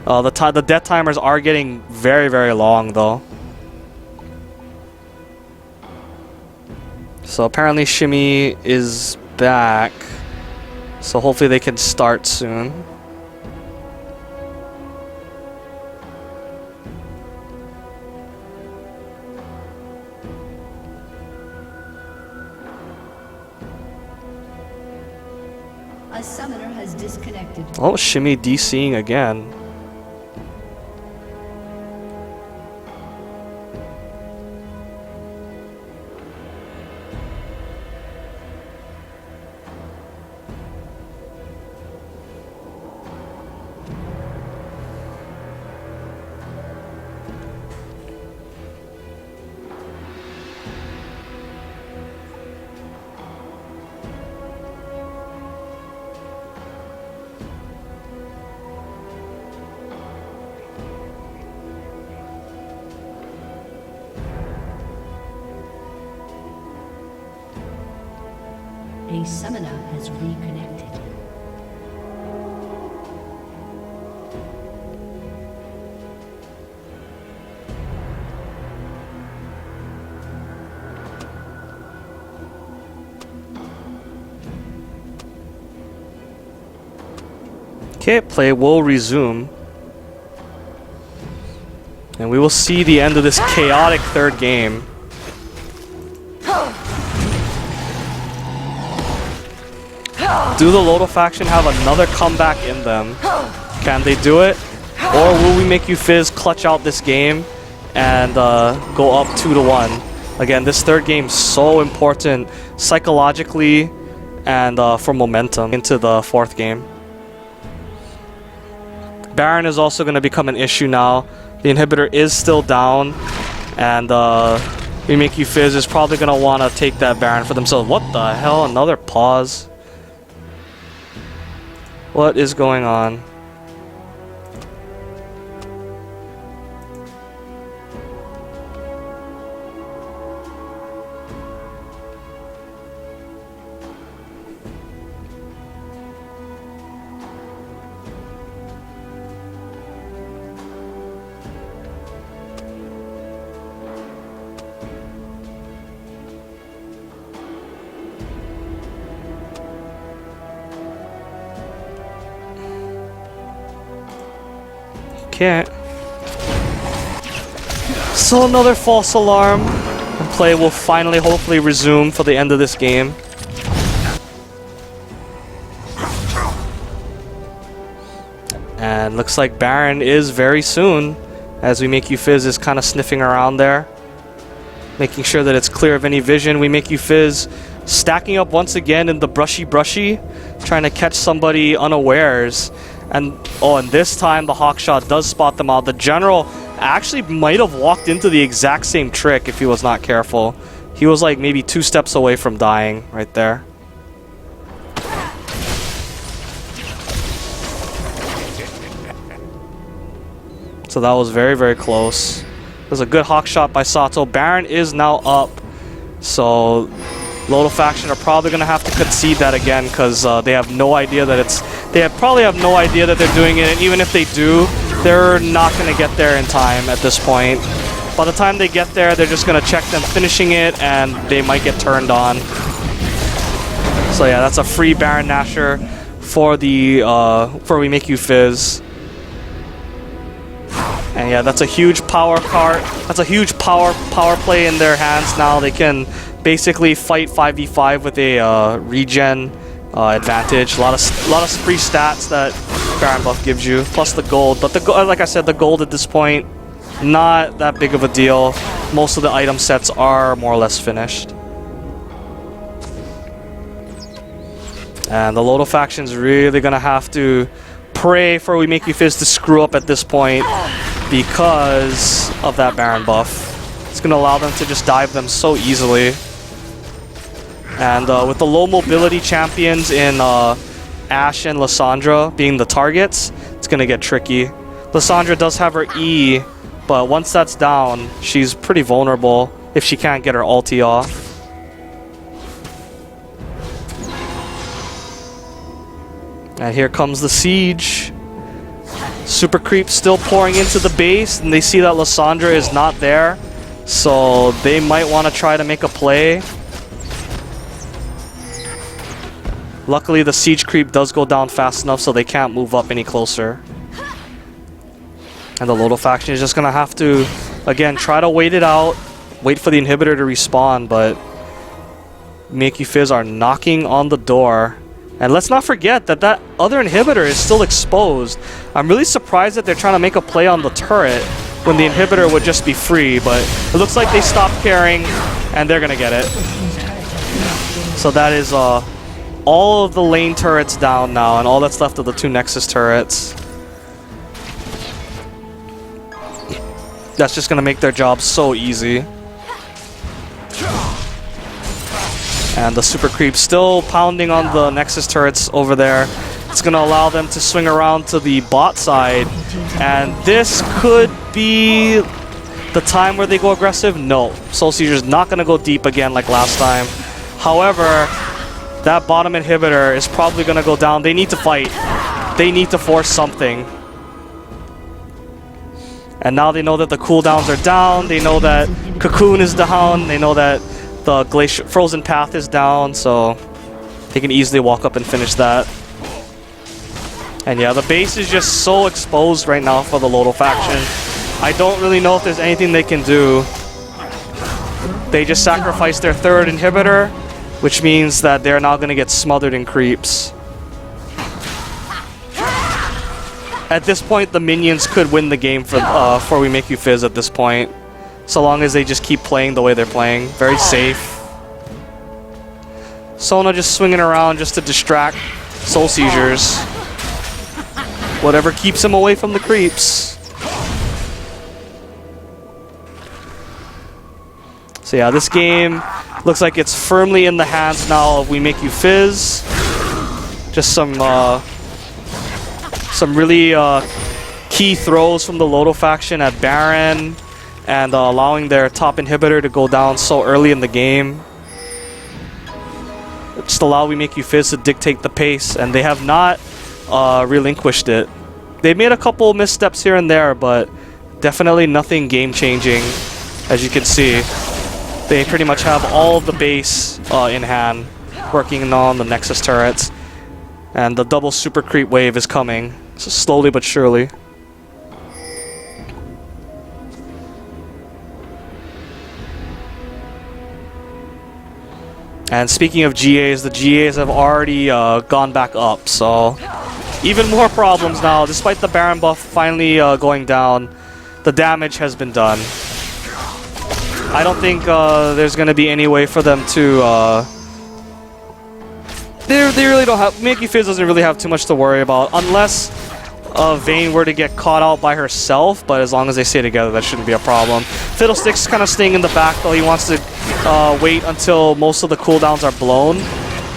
The death timers are getting very, very long though. So apparently Shimmy is back. So hopefully they can start soon. A summoner has disconnected. Oh, Shimmy DCing again. A summoner has reconnected. Okay, play will resume. And we will see the end of this chaotic third game. Do the LoLdo faction have another comeback in them? Can they do it? Or will we make you Fizz clutch out this game and go up 2-1? Again, this third game is so important psychologically and for momentum into the fourth game. Baron is also going to become an issue now. The inhibitor is still down, and we make you Fizz is probably going to want to take that Baron for themselves. What the hell? Another pause. What is going on? Can't. So another false alarm, and play will finally hopefully resume for the end of this game. And looks like Baron is very soon, as we make you Fizz is kind of sniffing around there, making sure that it's clear of any vision. We make you Fizz stacking up once again in the brushy, trying to catch somebody unawares. And this time the Hawkshot does spot them out. The General actually might have walked into the exact same trick if he was not careful. He was like maybe 2 steps away from dying right there. So that was very, very close. It was a good Hawkshot by Sato. Baron is now up. So LoLdo faction are probably going to have to concede that again because they have no idea that it's... probably have no idea that they're doing it, and even if they do, they're not going to get there in time at this point. By the time they get there, they're just going to check them finishing it, and they might get turned on. So yeah, that's a free Baron Nashor for the for We Make You Fizz. And yeah, that's a huge power card. That's a huge power play in their hands now. They can basically fight 5v5 with a regen advantage. A lot of free stats that Baron buff gives you, plus the gold. But like I said, the gold at this point, not that big of a deal. Most of the item sets are more or less finished. And the LoLdo faction's really gonna have to pray for We Make You Fizz to screw up at this point because of that Baron buff. It's gonna allow them to just dive them so easily. And with the low mobility champions in Ashe and Lissandra being the targets, it's going to get tricky. Lissandra does have her E, but once that's down, she's pretty vulnerable if she can't get her ulti off. And here comes the siege. Super creep still pouring into the base, and they see that Lissandra is not there, so they might want to try to make a play. Luckily, the siege creep does go down fast enough so they can't move up any closer. And the LoLdo faction is just going to have to, again, try to wait it out, wait for the inhibitor to respawn, but Make You Fizz are knocking on the door And let's not forget that that other inhibitor is still exposed. I'm really surprised that they're trying to make a play on the turret when the inhibitor would just be free, but it looks like they stopped caring and they're gonna get it. So that is all of the lane turrets down now, and all that's left of the 2 Nexus turrets. That's just gonna make their job so easy. And the super creep still pounding on the Nexus turrets over there. It's gonna allow them to swing around to the bot side, and this could be the time where they go aggressive. No, Soul Seizure's not gonna go deep again like last time. However, that bottom inhibitor is probably gonna go down. They need to fight. They need to force something. And now they know that the cooldowns are down. They know that Cocoon is down. They know that the Frozen Path is down, so they can easily walk up and finish that. And yeah, the base is just so exposed right now for the LoLdo faction. I don't really know if there's anything they can do. They just sacrificed their 3rd inhibitor, which means that they're now going to get smothered in creeps. At this point, the minions could win the game for We Make You Fizz at this point. So long as they just keep playing the way they're playing. Very safe. Sona just swinging around just to distract Soul Seizures. Whatever keeps him away from the creeps. So yeah, this game looks like it's firmly in the hands now of We Make You Fizz. Just some really key throws from the LoLdo faction at Baron, and allowing their top inhibitor to go down so early in the game. Just allow We Make You Fizz to dictate the pace, and they have not relinquished it. They made a couple missteps here and there, but definitely nothing game-changing, as you can see. They pretty much have all of the base in hand, working on the Nexus turrets. And the double super creep wave is coming, so slowly but surely. And speaking of GAs, the GAs have already gone back up, so even more problems now. Despite the Baron buff finally going down, the damage has been done. I don't think there's going to be any way for them to... They really don't have... Make You Fizz doesn't really have too much to worry about, unless Vayne were to get caught out by herself, but as long as they stay together, that shouldn't be a problem. Fiddlestick's kind of staying in the back, though. He wants to wait until most of the cooldowns are blown.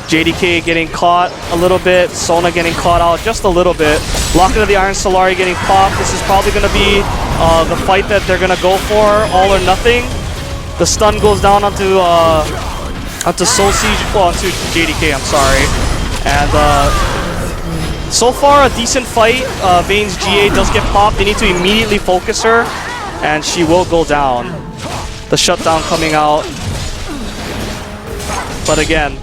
JDK getting caught a little bit, Sona getting caught out just a little bit. Locket of the Iron Solari getting popped. This is probably going to be the fight that they're going to go for, all or nothing. The stun goes down onto Soul Siege, well, to JDK, I'm sorry. And so far, a decent fight. Vayne's GA does get popped. They need to immediately focus her, and she will go down. The shutdown coming out. But again,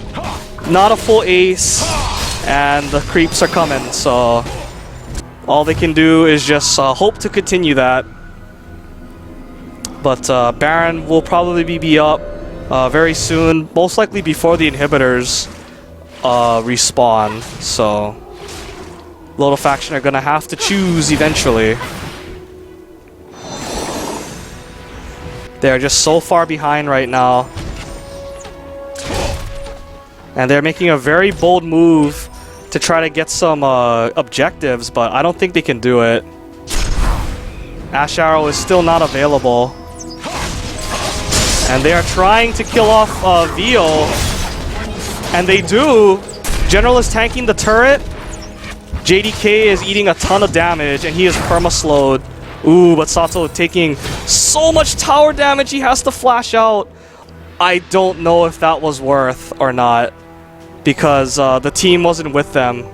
not a full ace, and the creeps are coming, so all they can do is just hope to continue that. But Baron will probably be up very soon, most likely before the inhibitors respawn, so LoLdo faction are gonna have to choose eventually. They're just so far behind right now. And they're making a very bold move to try to get some objectives, but I don't think they can do it. Ash Arrow is still not available. And they are trying to kill off Vio. And they do. General is tanking the turret. JDK is eating a ton of damage, and he is perma-slowed. Ooh, but Sato taking so much tower damage, he has to flash out. I don't know if that was worth or not, because the team wasn't with them.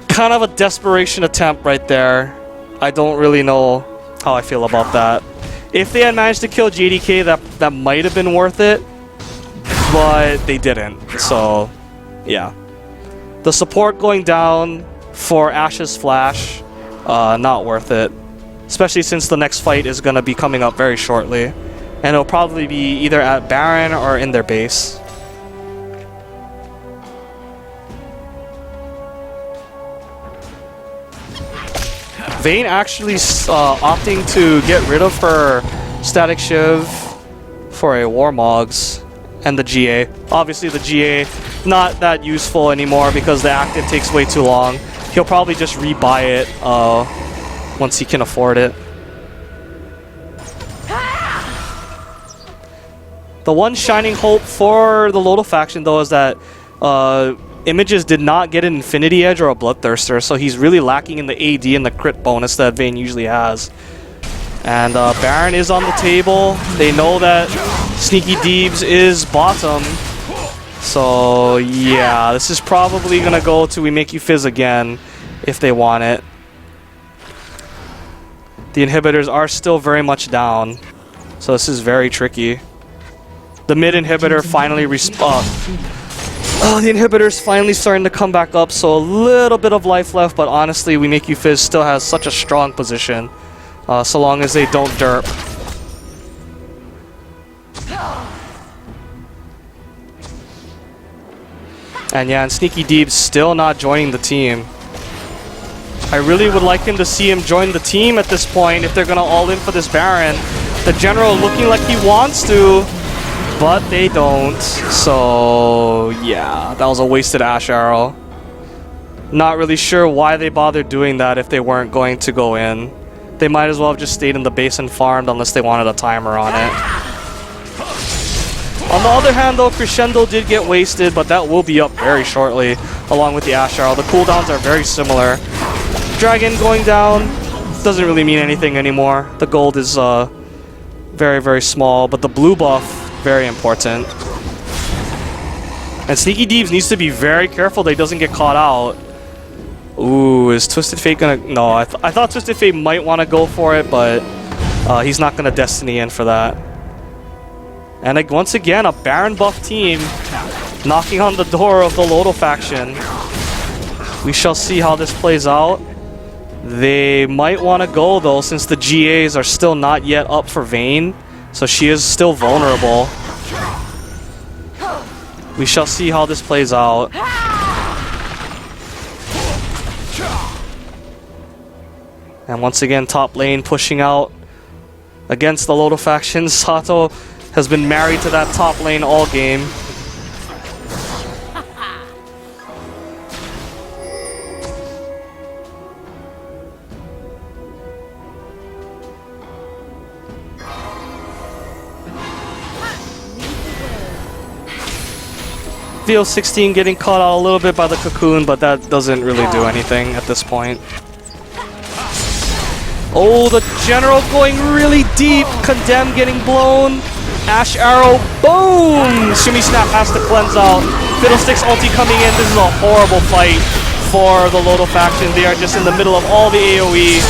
Kind of a desperation attempt right there. I don't really know how I feel about that. If they had managed to kill JDK, that might have been worth it, but they didn't, so yeah. The support going down for Ash's flash, not worth it. Especially since the next fight is going to be coming up very shortly. And it'll probably be either at Baron or in their base. Vayne actually opting to get rid of her Static Shiv for a Warmogs and the GA. Obviously the GA not that useful anymore because the active takes way too long. He'll probably just rebuy it once he can afford it. The one shining hope for the LoLdo faction though is that Images did not get an Infinity Edge or a Bloodthirster, so he's really lacking in the AD and the crit bonus that Vayne usually has. And Baron is on the table. They know that Sneaky Deebs is bottom. So yeah, this is probably gonna go to We Make You Fizz again if they want it. The inhibitors are still very much down, so this is very tricky. The mid inhibitor finally the inhibitor's finally starting to come back up, so a little bit of life left, but honestly, We Make You Fizz still has such a strong position, so long as they don't derp. And yeah, and Sneaky Deeb's still not joining the team. I really would like him to see him join the team at this point if they're gonna all in for this Baron. The general looking like he wants to, but they don't. So yeah, that was a wasted Ash Arrow. Not really sure why they bothered doing that if they weren't going to go in. They might as well have just stayed in the base and farmed unless they wanted a timer on it. On the other hand though, Crescendo did get wasted, but that will be up very shortly along with the Ash Arrow. The cooldowns are very similar. Dragon going down doesn't really mean anything anymore. The gold is very, very small, but the blue buff, very important. And Sneaky Deebs needs to be very careful that he doesn't get caught out. Ooh, is Twisted Fate gonna... No, I thought Twisted Fate might want to go for it, but he's not gonna Destiny in for that. And like, once again, a Baron buff team knocking on the door of the LoLdo faction. We shall see how this plays out. They might want to go though, since the GAs are still not yet up for Vayne. So she is still vulnerable. We shall see how this plays out. And once again, top lane pushing out against the LoLdo faction. Sato has been married to that top lane all game. VO16 getting caught out a little bit by the cocoon, but that doesn't really do anything at this point. Oh, the general going really deep. Condemn getting blown. Ash Arrow, boom! Shimmy Snap has to cleanse out. Fiddlesticks ulti coming in. This is a horrible fight for the LoLdo faction. They are just in the middle of all the AoE.